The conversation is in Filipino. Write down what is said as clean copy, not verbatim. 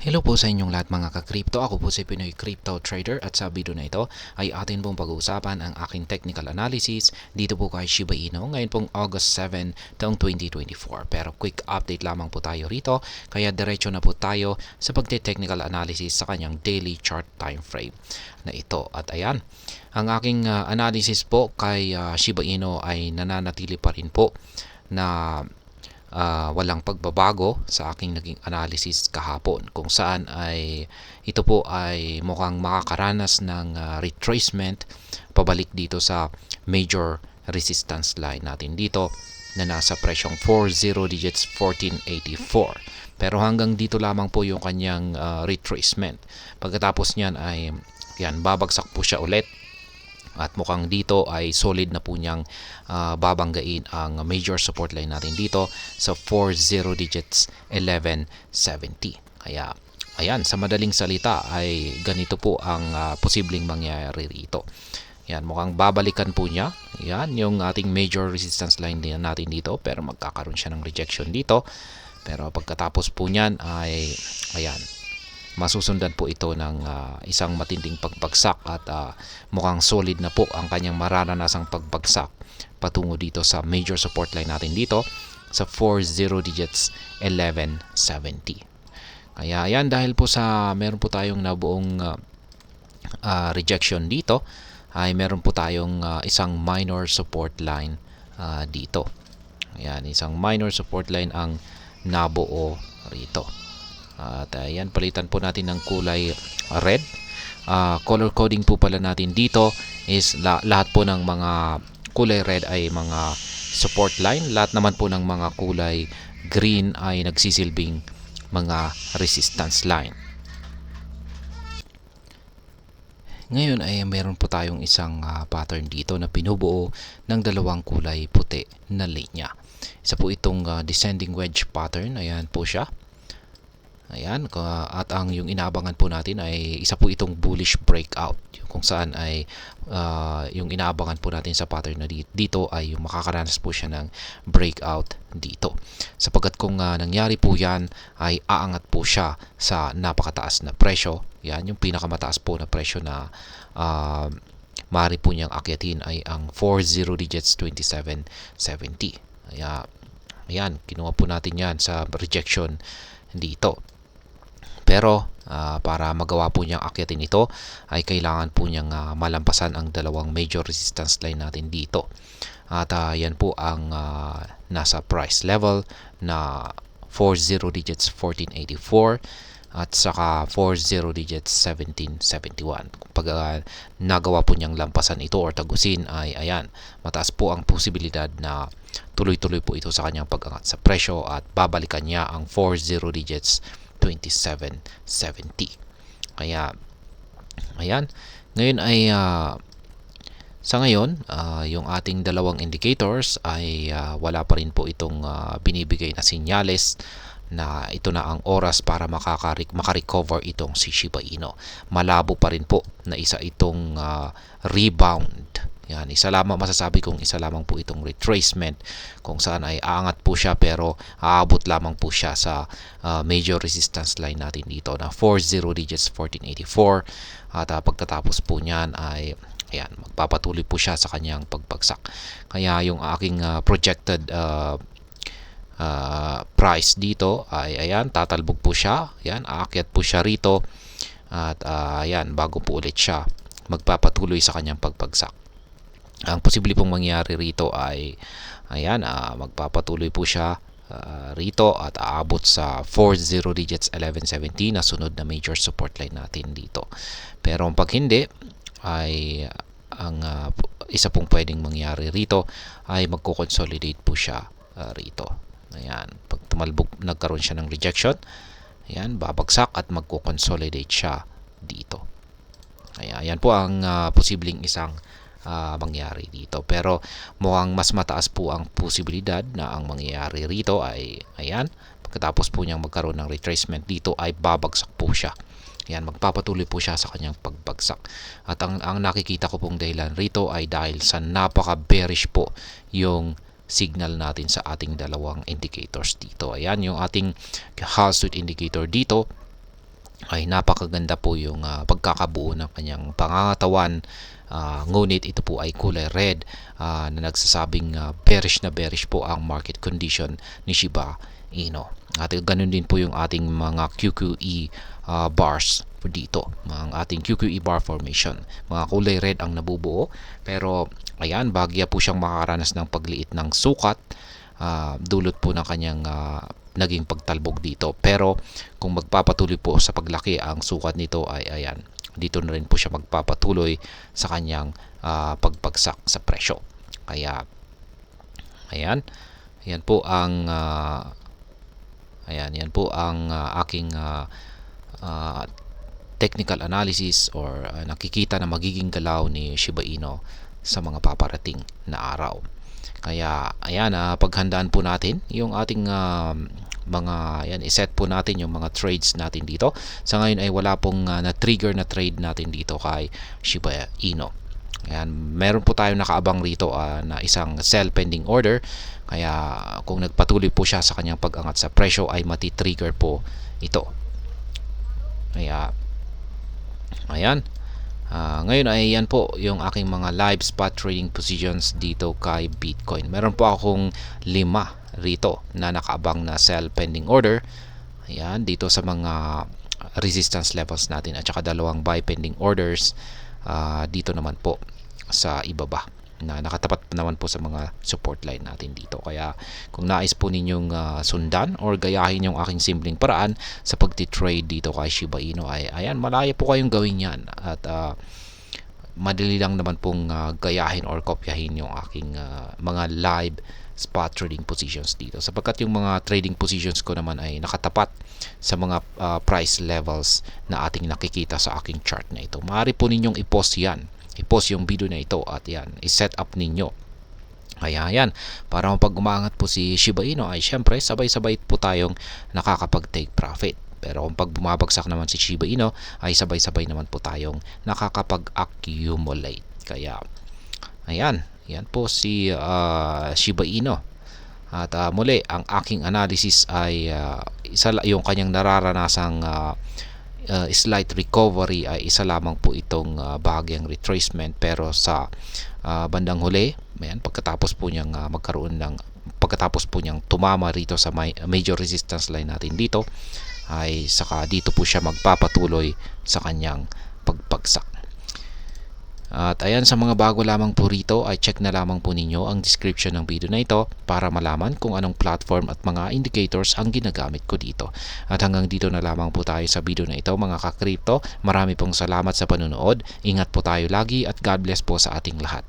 Hello po sa inyong lahat mga ka-crypto. Ako po si Pinoy Crypto Trader at sa video na ito ay atin pong pag-uusapan ang aking technical analysis dito po kay Shiba Inu ngayon pong August 7 taong 2024. Pero quick update lamang po tayo rito kaya diretso na po tayo sa pagte-technical analysis sa kanyang daily chart time frame na ito. At ayan, ang aking analysis po kay Shiba Inu ay nananatili pa rin po na walang pagbabago sa aking naging analysis kahapon kung saan ay ito po ay mukhang makakaranas ng retracement pabalik dito sa major resistance line natin dito na nasa presyong 40 digits 1484, pero hanggang dito lamang po yung kanyang retracement. Pagkatapos niyan ay yan, babagsak po siya ulit at mukhang dito ay solid na po niyang babanggain ang major support line natin dito sa 40 digits 1170. Kaya ayan, sa madaling salita ay ganito po ang posibleng mangyayari rito. Yan, mukhang babalikan po niya. Yan, yung ating major resistance line din natin dito, pero magkakaroon siya ng rejection dito. Pero pagkatapos po niyan ay ayan, masusundan po ito ng isang matinding pagbagsak at mukhang solid na po ang kanyang mararanasang pagbagsak patungo dito sa major support line natin dito sa 40 digits 1170. Kaya ayan, dahil po sa meron po tayong nabuong rejection dito, ay meron po tayong isang minor support line dito. Ayan, isang minor support line ang nabuo rito. At ayan, palitan po natin ng kulay red. Color coding po pala natin dito is lahat po ng mga kulay red ay mga support line. Lahat naman po ng mga kulay green ay nagsisilbing mga resistance line. Ngayon ay meron po tayong isang pattern dito na pinubuo ng dalawang kulay puti na linya. Isa po itong descending wedge pattern. Ayan po siya. Ayan, at ang yung inaabangan po natin ay isa po itong bullish breakout, kung saan ay yung inaabangan po natin sa pattern na dito ay yung makakaranas po siya ng breakout dito. Sapagkat kung nangyari po yan ay aangat po siya sa napakataas na presyo. Yan, yung pinakamataas po na presyo na maaari po niyang akyatin ay ang 40 digits 2770. Ayan, kinuha po natin yan sa rejection dito. Pero para magawa po niyang akyatin ito ay kailangan po niyang malampasan ang dalawang major resistance line natin dito. At yan po ang nasa price level na 40 digits 1484 at saka 40 digits 1771. Pag nagawa po niyang lampasan ito or tagusin ay ayan, mataas po ang posibilidad na tuloy-tuloy po ito sa kanyang pag-angat sa presyo at babalikan niya ang 40 digits 2770. Kaya ayan, ngayon ay sa ngayon yung ating dalawang indicators ay wala pa rin po itong binibigay na sinyales na ito na ang oras para makarecover itong si Shiba Inu. Malabo pa rin po na isa itong rebound. Yan, isa lamang masasabi kong isa lamang po itong retracement kung saan ay aangat po siya pero aabot lamang po siya sa major resistance line natin dito na 40 digits 1484 at pagkatapos po niyan ay ayan, magpapatuloy po siya sa kanyang pagbagsak. Kaya yung aking projected price dito ay ayan, tatalbog po siya, ayan, aakyat po siya rito at ayan, bago po ulit siya magpapatuloy sa kanyang pagbagsak. Ang posible pong mangyari rito ay ayan, magpapatuloy po siya rito at aabot sa 40 digits 1170 na sunod na major support line natin dito. Pero pag hindi ay ang isa pong pwedeng mangyari rito ay magko-consolidate po siya rito. Ayan, pag tumalbog, nagkaroon siya ng rejection, ayan, babagsak at magko-consolidate siya dito. Ayan po ang posibleng isang mangyari dito. Pero mukhang mas mataas po ang posibilidad na ang mangyayari rito ay ayan, pagkatapos po niyang magkaroon ng retracement dito ay babagsak po siya. Ayan, magpapatuloy po siya sa kanyang pagbagsak. At ang nakikita ko pong dahilan rito ay dahil sa napaka-bearish po yung signal natin sa ating dalawang indicators dito. Ayan, yung ating Hall Street indicator dito ay napakaganda po yung pagkakabuo ng kanyang pangangatawan. Ngunit ito po ay kulay red na nagsasabing bearish po ang market condition ni Shiba Inu. At ganun din po yung ating mga QQE bars po dito, ang ating QQE bar formation. Mga kulay red ang nabubuo, pero ayan, bagya po siyang makakaranas ng pagliit ng sukat, dulot po ng kanyang naging pagtalbog dito. Pero kung magpapatuloy po sa paglaki ang sukat nito, ay ayan, dito na rin po siya magpapatuloy sa kanyang pagpagsak sa presyo. Kaya ayan, yan po ang aking technical analysis or nakikita na magiging galaw ni Shiba Inu sa mga paparating na araw. Kaya ayan, paghandaan po natin yung ating iset po natin yung mga trades natin dito. Sa ngayon ay wala pong na-trigger na trade natin dito kay Shiba Inu. Ayan, meron po tayong nakaabang rito na isang sell pending order. Kaya kung nagpatuloy po siya sa kanyang pag-angat sa presyo ay mati-trigger po ito. Kaya ayan, ngayon ay yan po yung aking mga live spot trading positions dito kay Bitcoin. Meron po akong 5 rito na nakaabang na sell pending order. Ayan, dito sa mga resistance levels natin, at saka 2 buy pending orders dito naman po sa ibaba na nakatapat naman po sa mga support line natin dito. Kaya kung nais po ninyong sundan or gayahin yung aking simpleng paraan sa pagti-trade dito kay Shiba Inu, ay ayan, malaya po kayong gawin yan. At madali lang naman pong gayahin or kopyahin yung aking mga live spot trading positions dito, sapagkat yung mga trading positions ko naman ay nakatapat sa mga price levels na ating nakikita sa aking chart na ito. Maaari po ninyong i-post yung video na ito at yan, i-set up ninyo. Kaya yan, para mapag umangat po si Shiba Inu ay syempre sabay-sabay po tayong nakakapag-take profit. Pero kung pag bumabagsak naman si Shiba Inu ay sabay-sabay naman po tayong nakakapag-accumulate. Kaya ayan, yan po si Shiba Inu. At muli, ang aking analysis ay yung kanyang nararanasang slight recovery ay isa lamang po itong bahagyang retracement. Pero sa bandang huli, ayan, pagkatapos po niyang tumama rito sa major resistance line natin dito, ay saka dito po siya magpapatuloy sa kanyang pagpagsak. At ayan, sa mga bago lamang po rito ay check na lamang po ninyo ang description ng video na ito para malaman kung anong platform at mga indicators ang ginagamit ko dito. At hanggang dito na lamang po tayo sa video na ito, mga ka-crypto. Marami pong salamat sa panonood. Ingat po tayo lagi at God bless po sa ating lahat.